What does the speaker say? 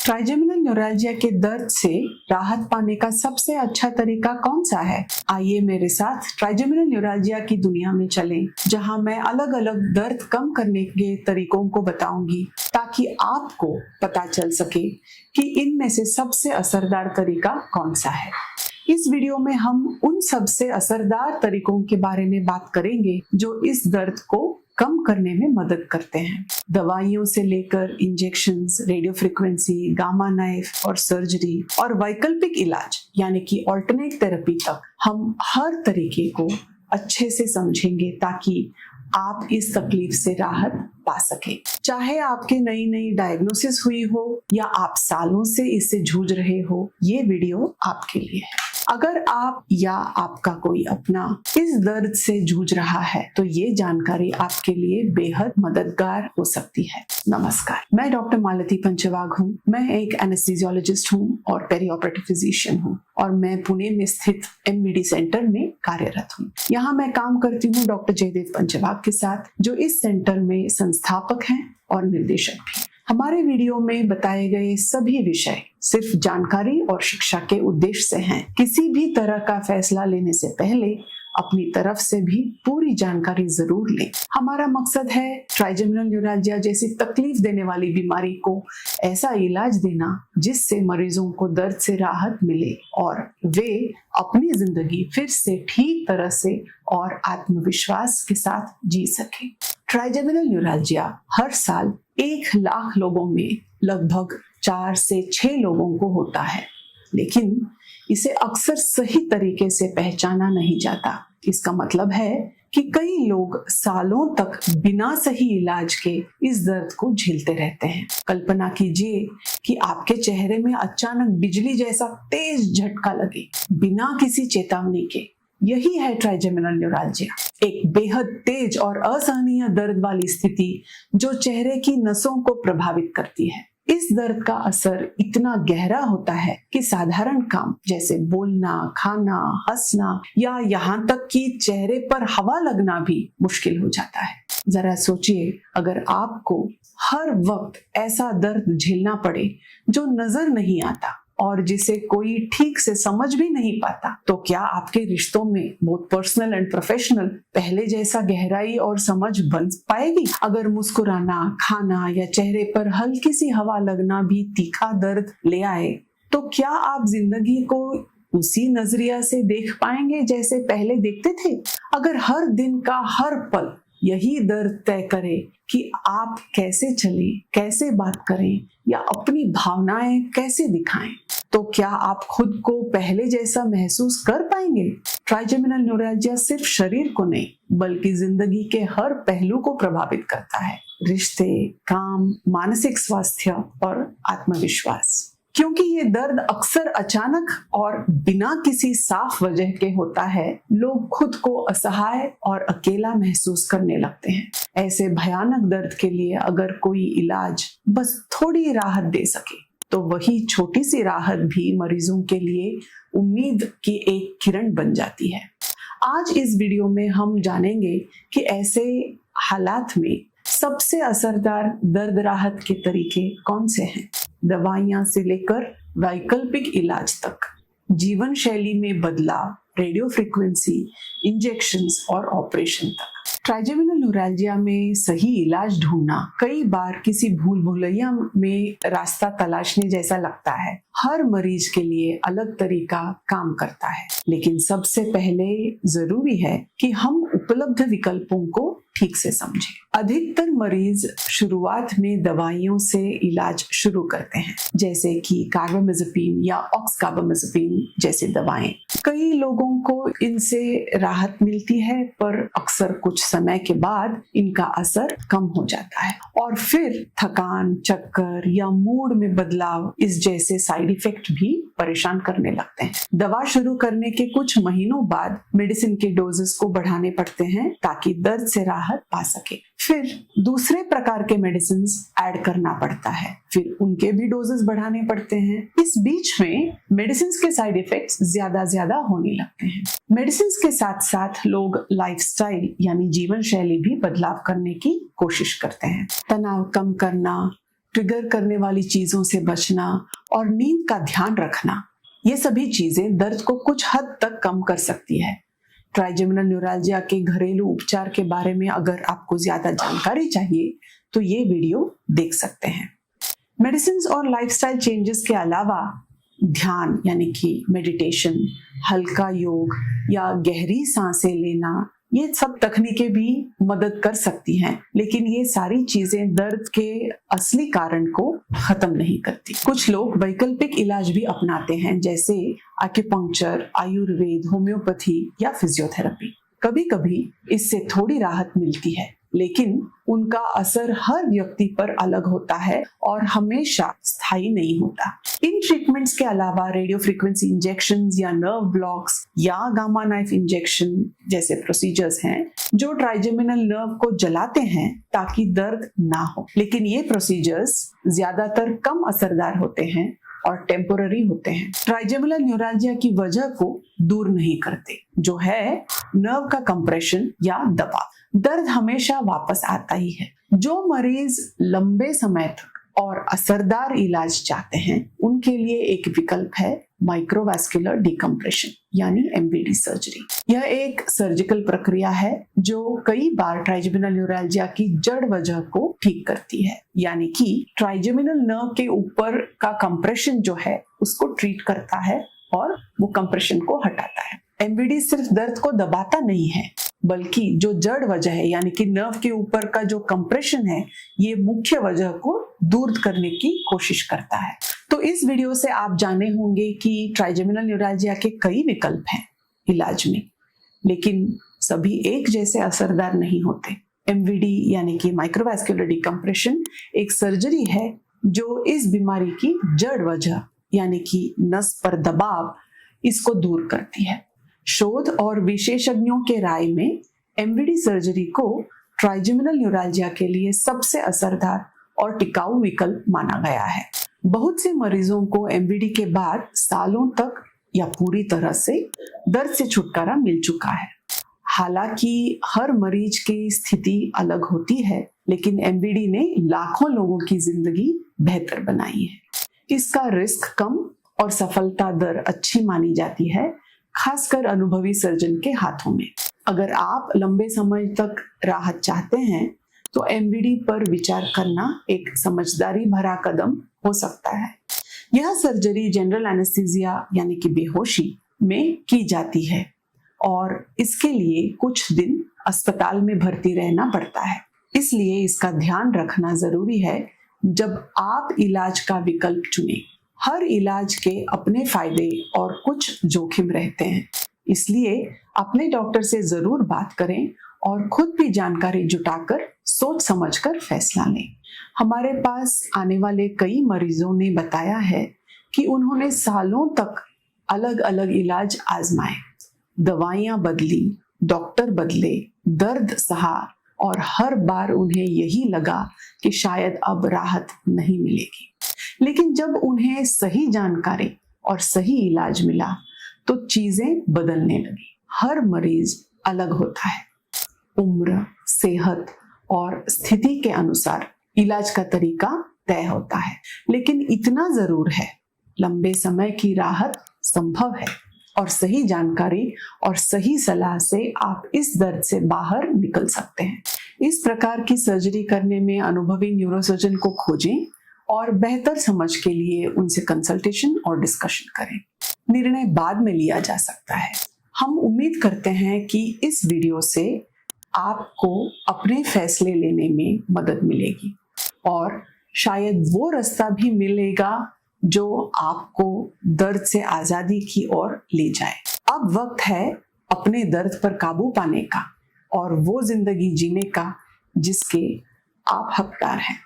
Trigeminal neuralgia के दर्द से राहत पाने का सबसे अच्छा तरीका कौन सा है? आइए मेरे साथ ट्राइजेमिनल न्यूरैल्जिया की दुनिया में चलें, जहां मैं अलग अलग दर्द कम करने के तरीकों को बताऊंगी ताकि आपको पता चल सके कि इनमें से सबसे असरदार तरीका कौन सा है। इस वीडियो में हम उन सबसे असरदार तरीकों के बारे में बात करेंगे जो इस दर्द को कम करने में मदद करते हैं। दवाइयों से लेकर injections, radio frequency, gamma knife और सर्जरी और वैकल्पिक इलाज यानी कि ऑल्टरनेट थेरेपी तक हम हर तरीके को अच्छे से समझेंगे ताकि आप इस तकलीफ से राहत पा सके। चाहे आपके नई डायग्नोसिस हुई हो या आप सालों से इससे जूझ रहे हो, ये वीडियो आपके लिए है। अगर आप या आपका कोई अपना इस दर्द से जूझ रहा है तो ये जानकारी आपके लिए बेहद मददगार हो सकती है। नमस्कार, मैं डॉक्टर मालती पंचवाघ हूँ। मैं एक एनेस्थीसियोलॉजिस्ट हूँ और पेरीऑपरेटिव फिजिशियन हूँ और मैं पुणे में स्थित MVD सेंटर में कार्यरत हूँ। यहाँ मैं काम करती हूँ डॉक्टर जयदेव पंचवाघ के साथ, जो इस सेंटर में संस्थापक हैं और निर्देशक भी। हमारे वीडियो में बताए गए सभी विषय सिर्फ जानकारी और शिक्षा के उद्देश्य से हैं। किसी भी तरह का फैसला लेने से पहले अपनी तरफ से भी पूरी जानकारी जरूर लें। हमारा मकसद है ट्राइजेमिनल न्यूरैल्जिया जैसी तकलीफ देने वाली बीमारी को ऐसा इलाज देना जिससे मरीजों को दर्द से राहत मिले और वे अपनी जिंदगी फिर से ठीक तरह से और आत्मविश्वास के साथ जी सके। ट्राइजेमिनल न्यूरैल्जिया हर साल 1 लाख लोगों में लगभग 4 से 6 लोगों को होता है, लेकिन इसे अक्सर सही तरीके से पहचाना नहीं जाता। इसका मतलब है कि कई लोग सालों तक बिना सही इलाज के इस दर्द को झेलते रहते हैं। कल्पना कीजिए कि आपके चेहरे में अचानक बिजली जैसा तेज झटका लगे बिना किसी चेतावनी के। यही है ट्राइजेमिनल न्यूरैल्जिया, एक बेहद तेज और असहनीय दर्द वाली स्थिति जो चेहरे की नसों को प्रभावित करती है। इस दर्द का असर इतना गहरा होता है कि साधारण काम जैसे बोलना, खाना, हंसना या यहाँ तक कि चेहरे पर हवा लगना भी मुश्किल हो जाता है। जरा सोचिए, अगर आपको हर वक्त ऐसा दर्द झेलना पड़े जो नजर नहीं आता और जिसे कोई ठीक से समझ भी नहीं पाता, तो क्या आपके रिश्तों में बोथ पर्सनल एंड प्रोफेशनल पहले जैसा गहराई और समझ बन पाएगी? अगर मुस्कुराना, खाना या चेहरे पर हल्की सी हवा लगना भी तीखा दर्द ले आए, तो क्या आप जिंदगी को उसी नजरिया से देख पाएंगे जैसे पहले देखते थे? अगर हर दिन का हर पल यही दर्द तय करे कि आप कैसे चलें, कैसे बात करें या अपनी भावनाएं कैसे दिखाएं, तो क्या आप खुद को पहले जैसा महसूस कर पाएंगे? ट्राइजेमिनल न्यूरैल्जिया सिर्फ शरीर को नहीं बल्कि जिंदगी के हर पहलू को प्रभावित करता है। रिश्ते, काम, मानसिक स्वास्थ्य और आत्मविश्वास। क्योंकि ये दर्द अक्सर अचानक और बिना किसी साफ वजह के होता है, लोग खुद को असहाय और अकेला महसूस करने लगते हैं। ऐसे भयानक दर्द के लिए अगर कोई इलाज बस थोड़ी राहत दे सके, तो वही छोटी सी राहत भी मरीजों के लिए उम्मीद की एक किरण बन जाती है। आज इस वीडियो में हम जानेंगे कि ऐसे हालात में सबसे असरदार दर्द राहत के तरीके कौन से हैं। दवाइयां से लेकर वैकल्पिक इलाज तक, जीवन शैली में बदलाव, रेडियो फ्रीक्वेंसी, इंजेक्शंस और ऑपरेशन तक। ट्राइजेमिनल न्यूरैल्जिया में सही इलाज ढूंढना कई बार किसी भूल भुलैया में रास्ता तलाशने जैसा लगता है। हर मरीज के लिए अलग तरीका काम करता है, लेकिन सबसे पहले जरूरी है कि हम उपलब्ध विकल्पों को ठीक से समझें। अधिकतर मरीज शुरुआत में दवाइयों से इलाज शुरू करते हैं, जैसे कि कार्बामेज़ेपिन या ऑक्सकार्बामेज़ेपिन जैसी दवाएं। कई लोगों को इनसे राहत मिलती है, पर अक्सर कुछ समय के बाद इनका असर कम हो जाता है और फिर थकान, चक्कर या मूड में बदलाव इस जैसे साइड इफेक्ट भी परेशान करने लगते हैं। दवा शुरू करने के कुछ महीनों बाद मेडिसिन के डोजेस को बढ़ाने पड़ते हैं ताकि दर्द से राहत पा सके। फिर दूसरे प्रकार के मेडिसिन ऐड करना पड़ता है, फिर उनके भी डोजेस बढ़ाने पड़ते हैं। इस बीच में मेडिसिन के साइड इफेक्ट्स ज्यादा होने लगते हैं। मेडिसिन के साथ साथ लोग लाइफस्टाइल यानी जीवन शैली भी बदलाव करने की कोशिश करते हैं। तनाव कम करना, ट्रिगर करने वाली चीजों से बचना और नींद का ध्यान रखना, ये सभी चीजें दर्द को कुछ हद तक कम कर सकती है। ट्राइजेमिनल न्यूरैल्जिया के घरेलू उपचार के बारे में अगर आपको ज्यादा जानकारी चाहिए तो ये वीडियो देख सकते हैं। मेडिसिन और लाइफस्टाइल चेंजेस के अलावा ध्यान यानी कि मेडिटेशन, हल्का योग या गहरी सांसें लेना, ये सब तकनीकें भी मदद कर सकती हैं, लेकिन ये सारी चीजें दर्द के असली कारण को खत्म नहीं करती। कुछ लोग वैकल्पिक इलाज भी अपनाते हैं, जैसे एक्यूपंक्चर, आयुर्वेद, होम्योपैथी या फिजियोथेरेपी। कभी कभी इससे थोड़ी राहत मिलती है, लेकिन उनका असर हर व्यक्ति पर अलग होता है और हमेशा स्थायी नहीं होता। इन ट्रीटमेंट्स के अलावा रेडियो फ्रीक्वेंसी इंजेक्शंस या नर्व ब्लॉक्स या गामा नाइफ इंजेक्शन जैसे प्रोसीजर्स हैं जो ट्राइजेमिनल नर्व को जलाते हैं ताकि दर्द ना हो, लेकिन ये प्रोसीजर्स ज्यादातर कम असरदार होते हैं और टेम्पोररी होते हैं। ट्राइजेमिनल न्यूरैल्जिया की वजह को दूर नहीं करते, जो है नर्व का कंप्रेशन या दबाव। दर्द हमेशा वापस आता ही है। जो मरीज लंबे समय तक और असरदार इलाज चाहते हैं उनके लिए एक विकल्प है माइक्रोवास्कुलर डिकम्प्रेशन यानी एमवीडी सर्जरी। यह एक सर्जिकल प्रक्रिया है जो कई बार ट्राइजेमिनल न्यूरैल्जिया की जड़ वजह को ठीक करती है, यानी कि ट्राइजेमिनल नर्व के ऊपर का कंप्रेशन जो है उसको ट्रीट करता है और वो कंप्रेशन को हटाता है। एमवीडी सिर्फ दर्द को दबाता नहीं है, बल्कि जो जड़ वजह है यानी कि नर्व के ऊपर का जो कंप्रेशन है, ये मुख्य वजह को दूर करने की कोशिश करता है। तो इस वीडियो से आप जाने होंगे कि ट्राइजेमिनल न्यूरैल्जिया के कई विकल्प हैं इलाज में, लेकिन सभी एक जैसे असरदार नहीं होते। एमवीडी यानी कि माइक्रोवास्कुलर डिकम्प्रेशन एक सर्जरी है जो इस बीमारी की जड़ वजह यानी कि नस पर दबाव इसको दूर करती है। शोध और विशेषज्ञों के राय में एमवीडी सर्जरी को ट्राइजेमिनल न्यूरैल्जिया के लिए सबसे असरदार और टिकाऊ विकल्प माना गया है। बहुत से मरीजों को एमवीडी के बाद सालों तक या पूरी तरह से दर्द से छुटकारा मिल चुका है। हालांकि हर मरीज की स्थिति अलग होती है, लेकिन एमवीडी ने लाखों लोगों की जिंदगी बेहतर बनाई है। इसका रिस्क कम और सफलता दर अच्छी मानी जाती है, खासकर अनुभवी सर्जन के हाथों में। अगर आप लंबे समय तक राहत चाहते हैं तो एमवीडी पर विचार करना एक समझदारी भरा कदम हो सकता है। यह सर्जरी जनरल एनेस्थीसिया यानी कि बेहोशी में की जाती है और इसके लिए कुछ दिन अस्पताल में भर्ती रहना पड़ता है। इसलिए इसका ध्यान रखना जरूरी है जब आप इलाज का विकल्प चुनें। हर इलाज के अपने फायदे और कुछ जोखिम रहते हैं, इसलिए अपने डॉक्टर से जरूर बात करें और खुद भी जानकारी जुटाकर सोच समझकर फैसला लें। हमारे पास आने वाले कई मरीजों ने बताया है कि उन्होंने सालों तक अलग अलग इलाज आजमाए, दवाइयां बदली, डॉक्टर बदले, दर्द सहा और हर बार उन्हें यही लगा कि शायद अब राहत नहीं मिलेगी। लेकिन जब उन्हें सही जानकारी और सही इलाज मिला तो चीजें बदलने लगी। हर मरीज अलग होता है। उम्र, सेहत और स्थिति के अनुसार इलाज का तरीका तय होता है, लेकिन इतना जरूर है, लंबे समय की राहत संभव है और सही जानकारी और सही सलाह से आप इस दर्द से बाहर निकल सकते हैं। इस प्रकार की सर्जरी करने में अनुभवी न्यूरोसर्जन को खोजें और बेहतर समझ के लिए उनसे कंसल्टेशन और डिस्कशन करें। निर्णय बाद में लिया जा सकता है। हम उम्मीद करते हैं कि इस वीडियो से आपको अपने फैसले लेने में मदद मिलेगी और शायद वो रास्ता भी मिलेगा जो आपको दर्द से आजादी की ओर ले जाए। अब वक्त है अपने दर्द पर काबू पाने का और वो जिंदगी जीने का जिसके आप हकदार हैं।